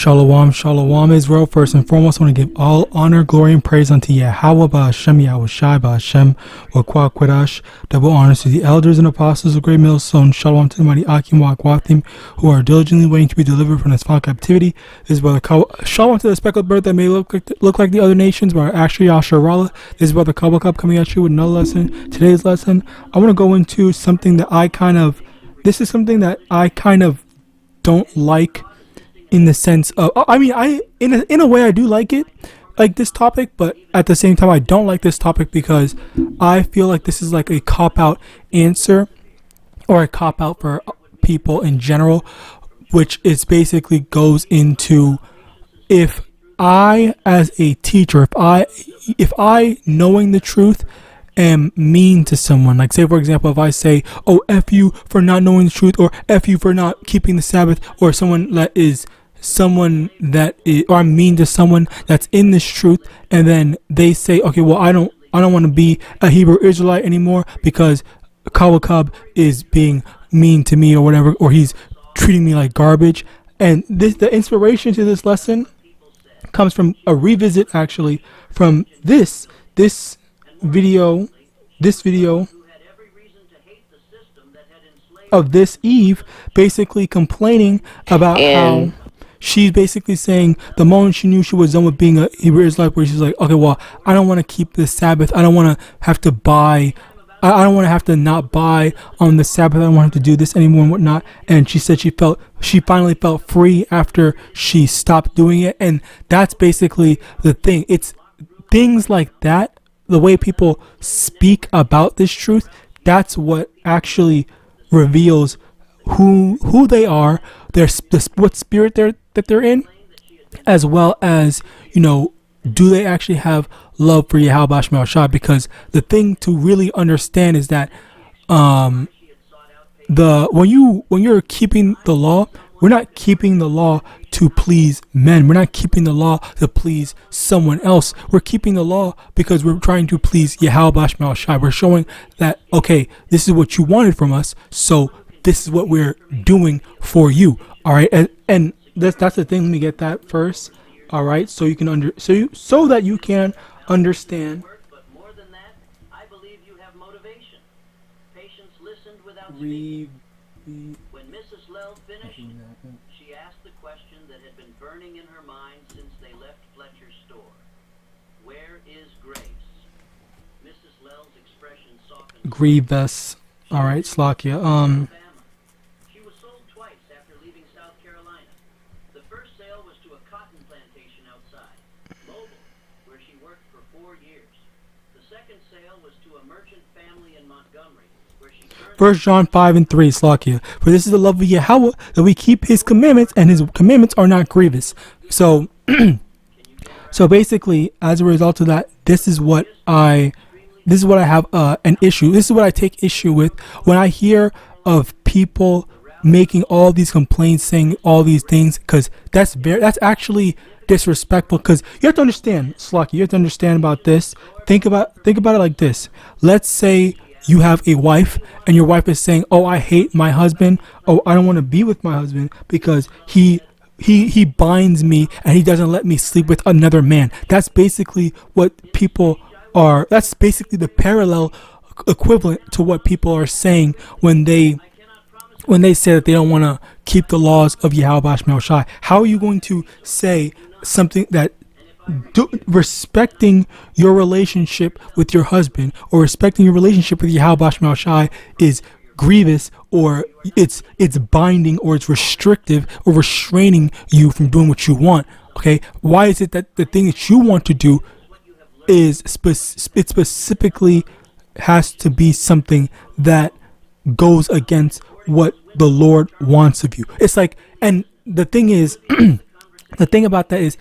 Shalom, shalom, Israel. First and foremost, I want to give all honor, glory, and praise unto YAHAWAH, BaHashem, YAHAWASHI, BaHashem, Wakwakwedash. Double honors to the elders and apostles of Great Millstone. Shalom to the mighty Akim Wakwathim, who are diligently waiting to be delivered from this final captivity. This is Brother Shalom to the speckled bird that may look like the other nations, but are actually Asherallah. This is Brother Kabakab coming at you with another lesson. Today's lesson, I want to go into something that this is something that I kind of don't like. In the sense of, in a way I do like this topic, but at the same time I don't like this topic because I feel like this is like a cop-out answer or a cop-out for people in general, which is basically goes into if I as a teacher, if I knowing the truth am mean to someone, like say for example if I say, oh F you for not knowing the truth, or F you for not keeping the Sabbath, or or I'm mean to someone that's in this truth, and then they say, okay, well I don't want to be a Hebrew Israelite anymore because Kawakab is being mean to me or whatever, or he's treating me like garbage. And the inspiration to this lesson comes from a revisit actually from this video of this Eve basically complaining about how she's basically saying the moment she knew she was done with being a Hebrew Israelite, where she's like, okay, well, I don't want to keep the Sabbath. I don't want to have to buy. I don't want to have to not buy on the Sabbath. I don't want to have to do this anymore and whatnot. And she said she finally felt free after she stopped doing it. And that's basically the thing. It's things like that, the way people speak about this truth, that's what actually reveals who they are, what spirit that they're in, as well as, do they actually have love for Yahawadah. Because the thing to really understand is that when you're keeping the law, we're not keeping the law to please men. We're not keeping the law to please someone else. We're keeping the law because we're trying to please Yahawadah. We're showing that, okay, this is what you wanted from us, so this is what we're doing for you. All right, and that's the thing. Let me get that first. All right, so you can so that you can understand. But more than that, I believe you have motivation. Patience listened without speaking. When Mrs. Lell finished, she asked the question that had been burning in her mind since they left Fletcher's store. Where is Grace? Mrs. Lell's expression softened. Grievous. All right, Slakia. She was sold twice after leaving South Carolina. The first sale was to a cotton plantation outside, Mobile, where she worked for 4 years. The second sale was to a merchant family in Montgomery, where she turned 1 John 5:3, Slakia. For this is the love of Yahweh, that we keep his commandments, and his commandments are not grievous. So basically, as a result of that, this is what I have an issue. This is what I take issue with when I hear of people making all these complaints, saying all these things, because that's actually disrespectful. Because you have to understand, Slocky, you have to understand about this. Think about it like this. Let's say you have a wife, and your wife is saying, "Oh, I hate my husband. Oh, I don't want to be with my husband because he binds me and he doesn't let me sleep with another man." That's basically what people are. That's basically the parallel equivalent to what people are saying when they say that they don't want to keep the laws of Yahawadah. How are you going to say something that respecting your relationship with your husband or respecting your relationship with Yahawadah is grievous, or it's binding, or it's restrictive or restraining you from doing what you want? Okay, why is it that the thing that you want to do is it specifically has to be something that goes against what the Lord wants of you? It's like, and the thing is, the thing about that is,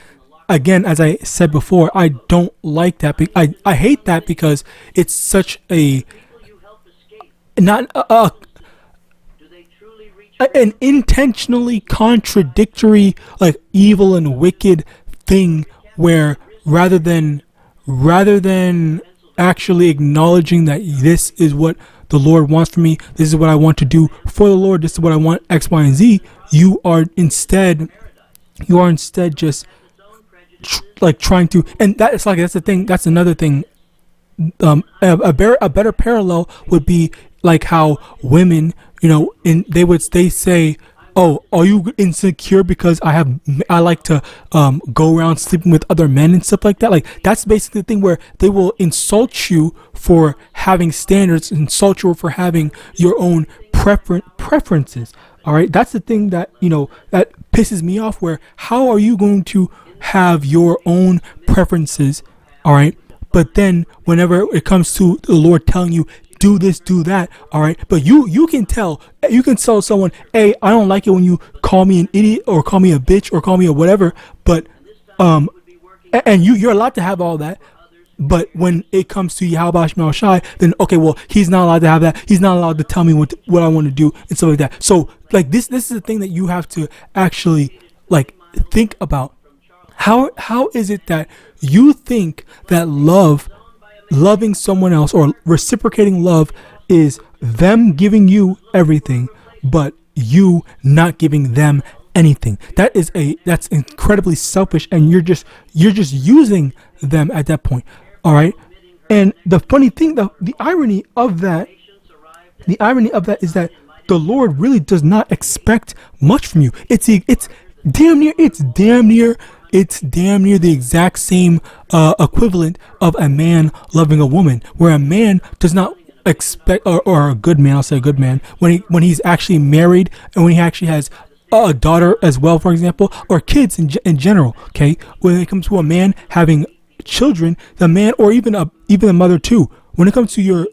again, as I said before, I don't like that. I hate that because it's such an intentionally contradictory, like evil and wicked thing, where rather than actually acknowledging that this is what the Lord wants from me, this is what I want to do for the Lord, this is what I want, X, Y, and Z, you are instead You are instead just like trying to, and that's the thing. That's another thing. A better parallel would be like how women, they say, oh, are you insecure because I like to go around sleeping with other men and stuff like that. Like that's basically the thing where they will insult you for having standards, insult you for having your own preferences. All right, that's the thing that that pisses me off, where how are you going to have your own preferences, all right, but then whenever it comes to the Lord telling you do this, do that, all right, but you can tell someone, hey, I don't like it when you call me an idiot or call me a bitch or call me a whatever, but and you're allowed to have all that. But when it comes to YAHAWASHI, then okay, well, he's not allowed to have that. He's not allowed to tell me what I want to do and stuff like that. So like this is the thing that you have to actually like think about. How is it that you think that loving someone else or reciprocating love is them giving you everything, but you not giving them anything? That's incredibly selfish, and you're just using them at that point. All right. And the funny thing, the irony of that is that the Lord really does not expect much from you. It's damn near the exact same equivalent of a man loving a woman, where a man does not expect, or a good man, I'll say a good man, when he's actually married and when he actually has a daughter as well, for example, or kids in general. Okay, when it comes to a man having children, the man, or even a mother too, when it comes to you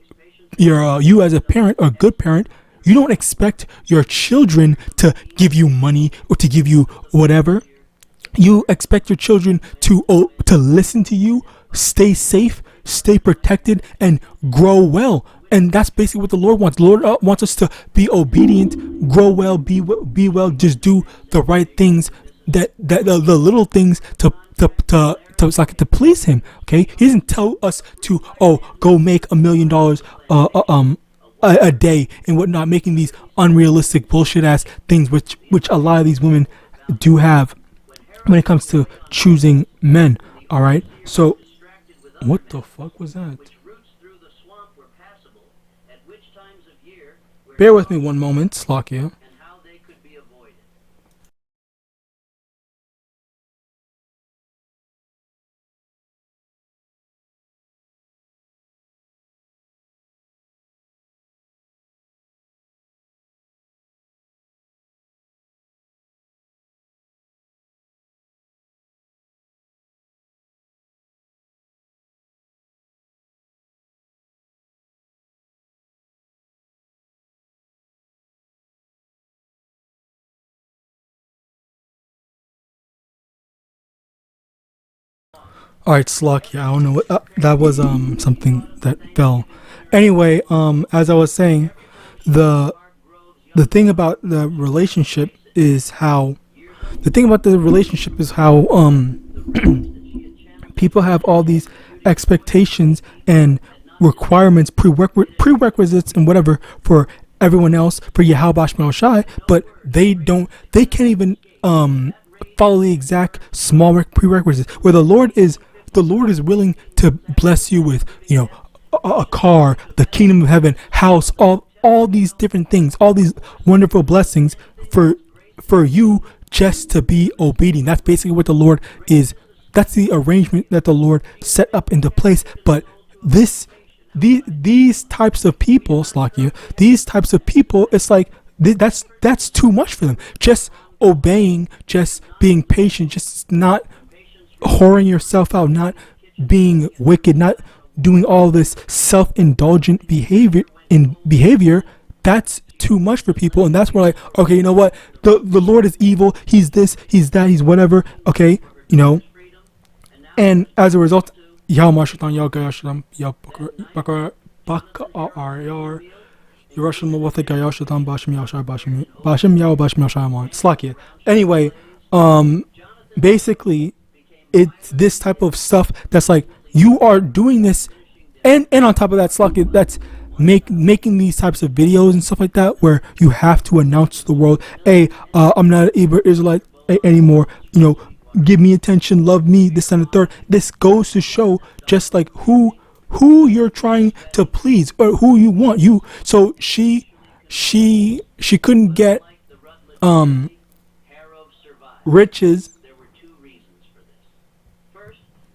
as a parent or good parent, you don't expect your children to give you money or to give you whatever. You expect your children to listen to you, stay safe, stay protected, and grow well. And that's basically what the Lord wants. The Lord wants us to be obedient, grow well, be well, just do the right things, that the little things to please Him. Okay, He doesn't tell us to go make $1 million a day and whatnot, making these unrealistic bullshit ass things, which a lot of these women do have when it comes to choosing men. All right, so what the fuck was that? Bear with me one moment, Slakia. Alright, Slakia, I don't know what that was. Something that fell. Anyway, as I was saying, the thing about the relationship is how people have all these expectations and requirements, prerequisites and whatever for everyone else, for YAHAWASHI, but they can't even follow the exact small prerequisites, where the Lord is willing to bless you with a car, the kingdom of heaven, house, all these different things, all these wonderful blessings for you just to be obedient. That's basically what the Lord is. That's the arrangement that the Lord set up into place. But these types of people, Slakia, it's like that's too much for them. Just obeying, just being patient, just not whoring yourself out, not being wicked, not doing all this self-indulgent behavior, that's too much for people. And that's where, like, okay, you know what, the Lord is evil, he's this, he's that, he's whatever, okay, and as a result, anyway, basically it's this type of stuff that's like you are doing this, and on top of that, Slakia, that's making these types of videos and stuff like that, where you have to announce to the world, hey, I'm not an Hebrew Israelite, anymore. Give me attention, love me, this and the third. This goes to show just like who you're trying to please or who you want. So she couldn't get riches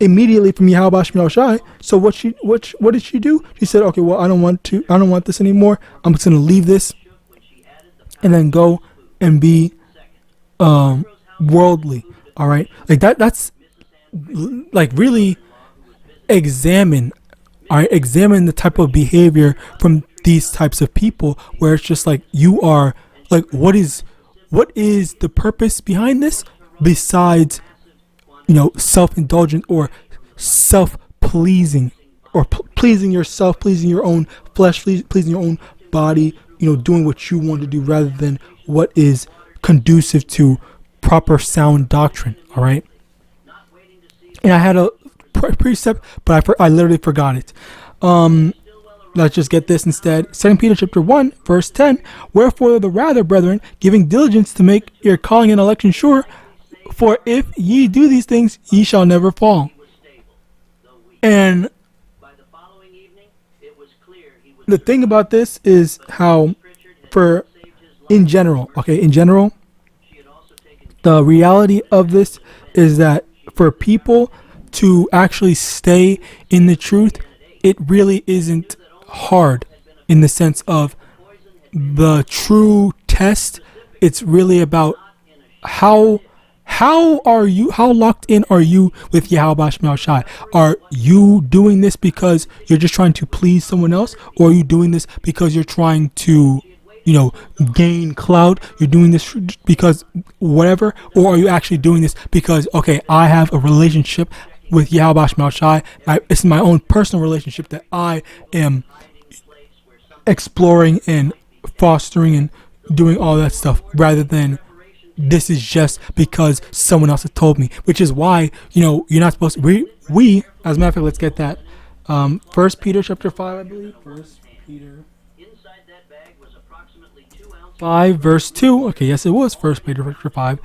immediately from YAHAWASHI. So what did she do? She said, okay, well, I don't want this anymore. I'm just gonna leave this and then go and be worldly. All right, like that's like really examine the type of behavior from these types of people, where it's just like you are like, what is the purpose behind this besides self-indulgent or self-pleasing, or pleasing yourself, pleasing your own flesh, pleasing your own body, doing what you want to do rather than what is conducive to proper sound doctrine. All right, and I had a precept, but I literally forgot it. Let's just get this instead. 2 Peter chapter 1 verse 10. Wherefore the rather, brethren, giving diligence to make your calling and election sure, for if ye do these things, ye shall never fall. And the thing about this is how, in general, the reality of this is that for people to actually stay in the truth, it really isn't hard in the sense of the true test. It's really about how locked in are you with YAHAWASHI? Are you doing this because you're just trying to please someone else, or are you doing this because you're trying to gain clout? You're doing this because whatever, or are you actually doing this because, okay, I have a relationship with YAHAWASHI. It's my own personal relationship that I am exploring and fostering and doing all that stuff, rather than this is just because someone else has told me. Which is why you're not supposed to. We as a matter of fact, let's get that. 1 Peter chapter 5, I believe. 1 Peter 5 verse 2. Okay, yes, it was 1 Peter chapter 5.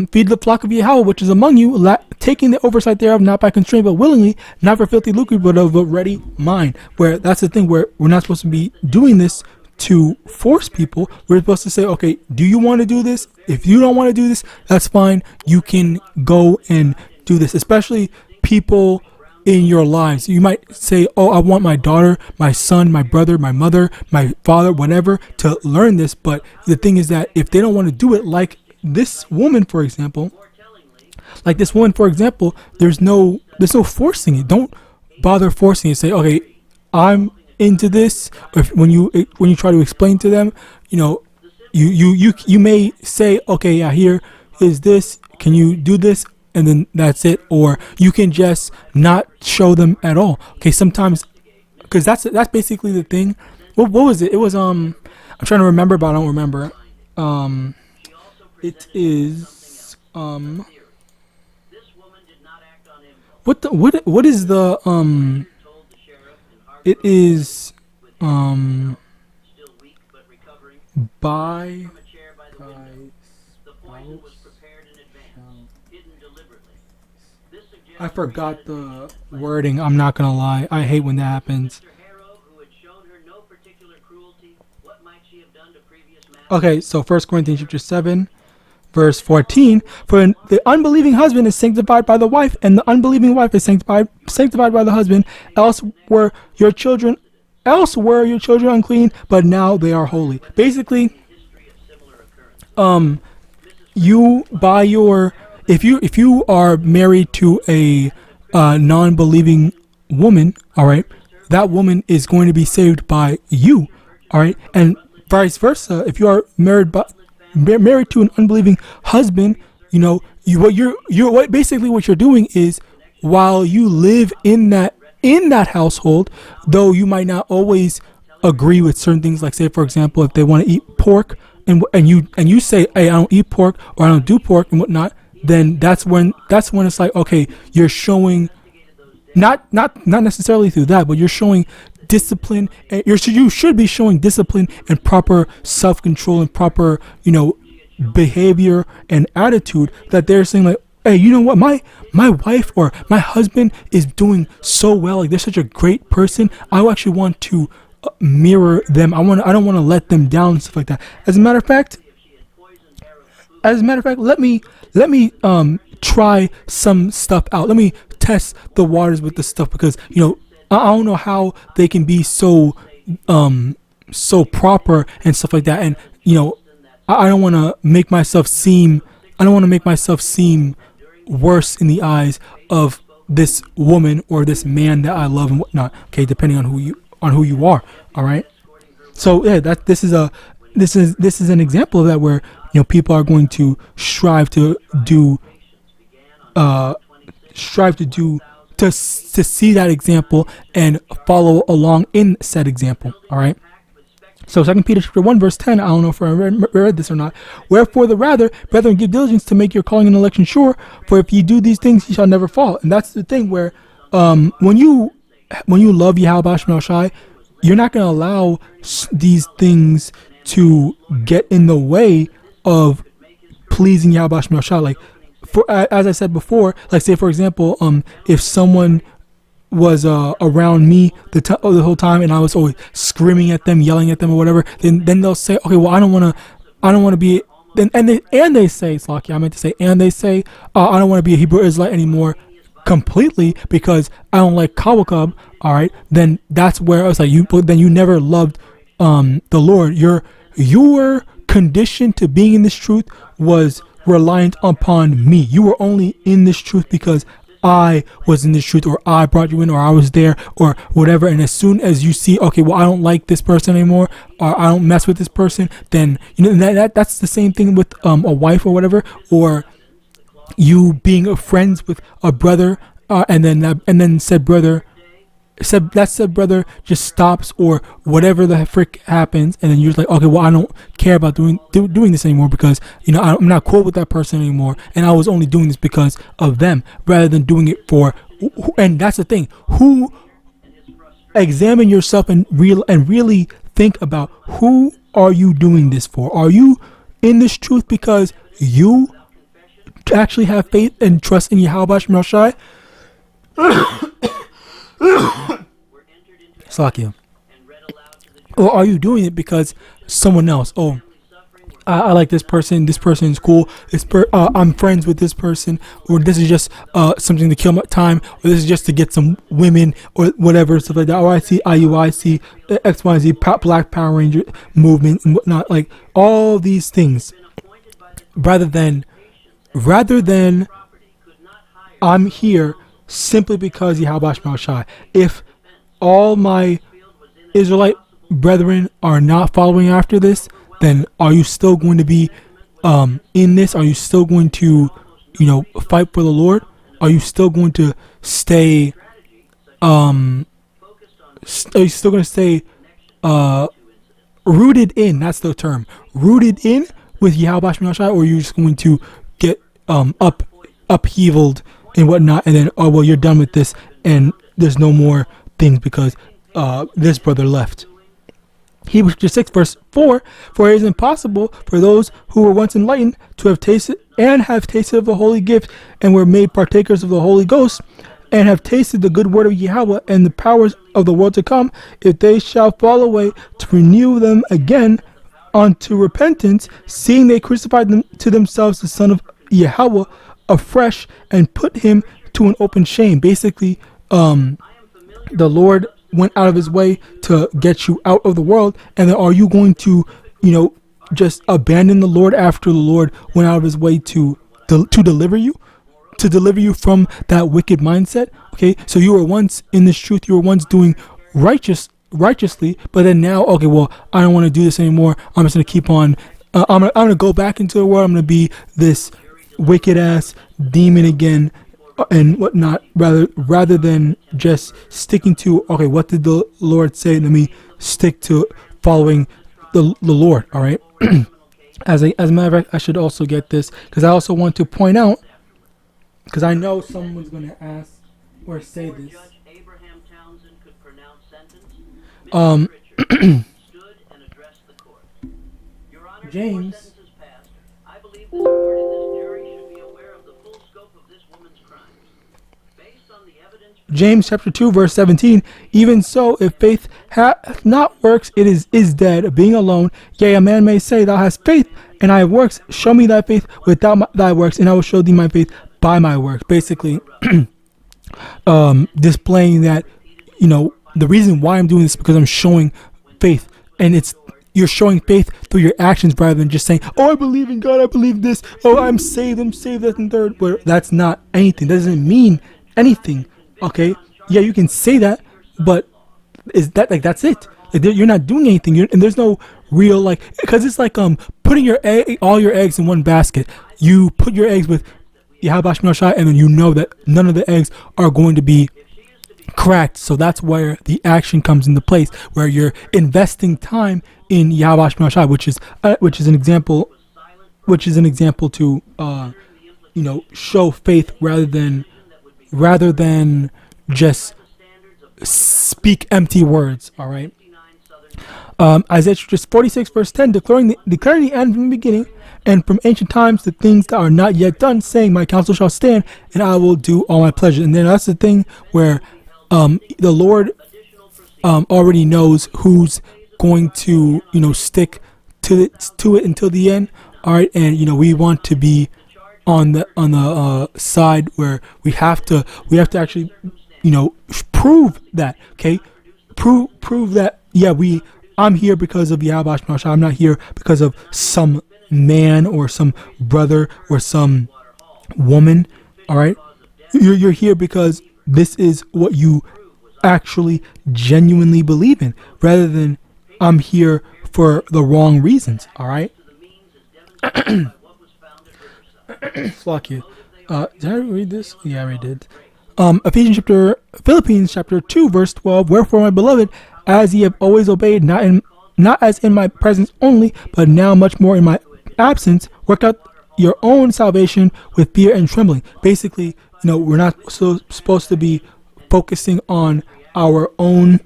Feed the flock of Yahweh which is among you, taking the oversight thereof, not by constraint but willingly, not for filthy lucre but of a ready mind. Where that's the thing, where we're not supposed to be doing this to force people. We're supposed to say, okay, do you want to do this? If you don't want to do this, that's fine. You can go and do this. Especially people in your lives. You might say, oh, I want my daughter, my son, my brother, my mother, my father, whatever, to learn this. But the thing is that if they don't want to do it, like this woman, for example, there's no forcing it. Don't bother forcing it. Say, okay, I'm into this. If when you try to explain to them, you may say, okay, yeah, here is this. Can you do this? And then that's it. Or you can just not show them at all. Okay, sometimes, because that's basically the thing. What was it? It was I'm trying to remember, but I don't remember. It is what is the it is by I forgot the wording. I'm not gonna lie. I hate when that happens. Okay, so 1 Corinthians chapter 7, verse 14. For the unbelieving husband is sanctified by the wife, and the unbelieving wife is sanctified by the husband. Else were your children unclean, but now they are holy. Basically, if you are married to a non-believing woman, all right, that woman is going to be saved by you, all right, and vice versa. If you are married to an unbelieving husband, what you're doing is, while you live in that household, though you might not always agree with certain things, like say for example, if they want to eat pork and you say, hey, I don't eat pork, or I don't do pork and whatnot, then that's when it's like, okay, you're showing not necessarily through that, but you're showing discipline, and you should be showing discipline and proper self-control and proper behavior and attitude that they're saying like, hey, you know what, my wife or my husband is doing so well, like they're such a great person, I actually want to mirror them. I don't want to let them down and stuff like that. As a matter of fact, let me try some stuff out. Let me test the waters with this stuff, because I don't know how they can be so so proper and stuff like that. And I don't want to make myself seem worse in the eyes of this woman or this man that I love and whatnot. Okay, depending on who you are. All right. So yeah, this is an example of that, where people are going to strive to see that example and follow along in said example. All right. So 2 Peter chapter 1 verse 10, I don't know if I read this or not. Wherefore the rather, brethren, give diligence to make your calling and election sure, for if ye do these things, ye shall never fall. And that's the thing, where when you love YAHAWASHI, you're not going to allow these things to get in the way of pleasing YAHAWASHI. Like, as I said before, like say for example, if someone was around me the whole time and I was always screaming at them, yelling at them or whatever, then they'll say, okay, well I don't want to be, and they say, Slaki, I meant to say, and they say, I don't want to be a Hebrew Israelite anymore completely because I don't like Kawakab. All right, then that's where I was like, then you never loved the Lord. Your condition to being in this truth was reliant upon me. You were only in this truth because I was in this truth, or I brought you in, or I was there, or whatever. And as soon as you see, okay, well I don't like this person anymore, or I don't mess with this person, then that's the same thing with a wife or whatever, or you being friends with a brother, and then said brother just stops, or whatever the frick happens, and then you're just like, okay, well I don't care about doing this anymore, because I'm not cool with that person anymore, and I was only doing this because of them, rather than doing it for. And that's the thing. Who examine yourself and really think about, who are you doing this for? Are you in this truth because you actually have faith and trust in YAHAWASHI? Slakia. Or are you doing it because someone else? Oh, I like this person. This person is cool. I'm friends with this person. Or this is just something to kill my time. Or this is just to get some women or whatever, stuff like that. Or I see IUIC, XYZ, Black Power Ranger movement and whatnot. Like all these things. Rather than I'm here simply because YAHAWASHI. If all my Israelite brethren are not following after this, then are you still going to be in this? Are you still going to fight for the Lord? Are you still going to stay are you still going to stay rooted in, that's the term, rooted in with YAHAWASHI, or are you just going to get upheavaled and whatnot, and then, oh well, you're done with this and there's no more things because this brother left. Hebrews 6 verse 4, for it is impossible for those who were once enlightened to have tasted of the holy gift, and were made partakers of the Holy Ghost, and have tasted the good word of Yahweh and the powers of the world to come, if they shall fall away, to renew them again unto repentance, seeing they crucified them to themselves the Son of Yahweh afresh, and put him to an open shame. Basically, the Lord went out of his way to get you out of the world, and then are you going to just abandon the Lord after the Lord went out of his way to deliver you from that wicked mindset? Okay, so you were once in this truth, you were once doing righteously, but then now, okay, well I don't want to do this anymore, I'm just going to keep on I'm gonna go back into the world, I'm going to be this wicked ass demon again and whatnot, rather than just sticking to, okay, what did the Lord say? Let me stick to following the Lord. All right. As a matter of fact, I should also get this, because I also want to point out, because I know someone's going to ask or say this. James believe this court and this jury should be aware of the full scope of this woman's crimes. Based on the evidence... James chapter 2 verse 17, even so, if faith hath not works, it is dead, being alone. Yea, a man may say, thou hast faith, and I have works. Show me thy faith without thy works, and I will show thee my faith by my works. Basically, displaying that, you know, the reason why I'm doing this is because I'm showing faith, and you're showing faith through your actions rather than just saying, oh, I believe in God, I believe this, oh, I'm saved, that and third. But that's not anything. That doesn't mean anything. Okay, yeah, you can say that, but is that like that's it? Like, you're not doing anything, and there's no real, like, because it's like putting all your eggs in one basket. You put your eggs with YAHAWAH MANASHAH, and then you know that none of the eggs are going to be cracked. So that's where the action comes into place, where you're investing time in YAHAWAH MANASHAH, which is an example to you know, show faith rather than just speak empty words. All right. Isaiah 46 verse 10, declaring the end from the beginning and from ancient times, the things that are not yet done, saying, my counsel shall stand, and I will do all my pleasure. And then that's the thing where the Lord already knows who's going to, you know, stick to it until the end. All right, and you know, we want to be on the side where we have to actually, you know, prove that. Okay, prove that. Yeah, I'm here because of YAHAWAH MANASHAH. I'm not here because of some man or some brother or some woman. All right, you're here because this is what you actually genuinely believe in, rather than I'm here for the wrong reasons. All right. Fuck you. Did I read this? Yeah, I did. Philippians chapter 2 verse 12. Wherefore, my beloved, as ye have always obeyed, not as in my presence only, but now much more in my absence, work out your own salvation with fear and trembling. Basically, you know, we're not supposed to be focusing on our own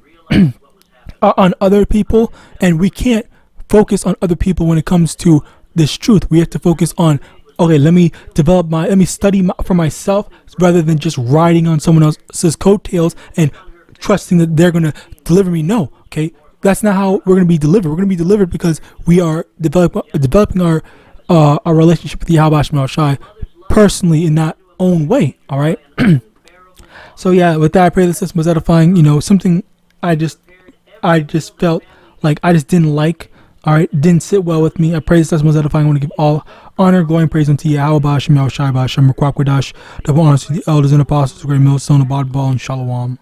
on other people, and we can't focus on other people when it comes to this truth. We have to focus on, okay, let me study for myself, rather than just riding on someone else's coattails and trusting that they're going to deliver me. No, okay, that's not how we're going to be delivered. We're going to be delivered because we are developing our relationship with YAHAWAH MANASHAH personally in that own way. All right. So yeah, with that, I pray this lesson was edifying. You know, something I just felt like I just didn't like. All right, didn't sit well with me. I pray this lesson was edifying. I want to give all honor, glory, and praise unto Yahawadah, SHAMAIWAN, double honor to the elders and apostles, great millstone, abad ball, and shalom.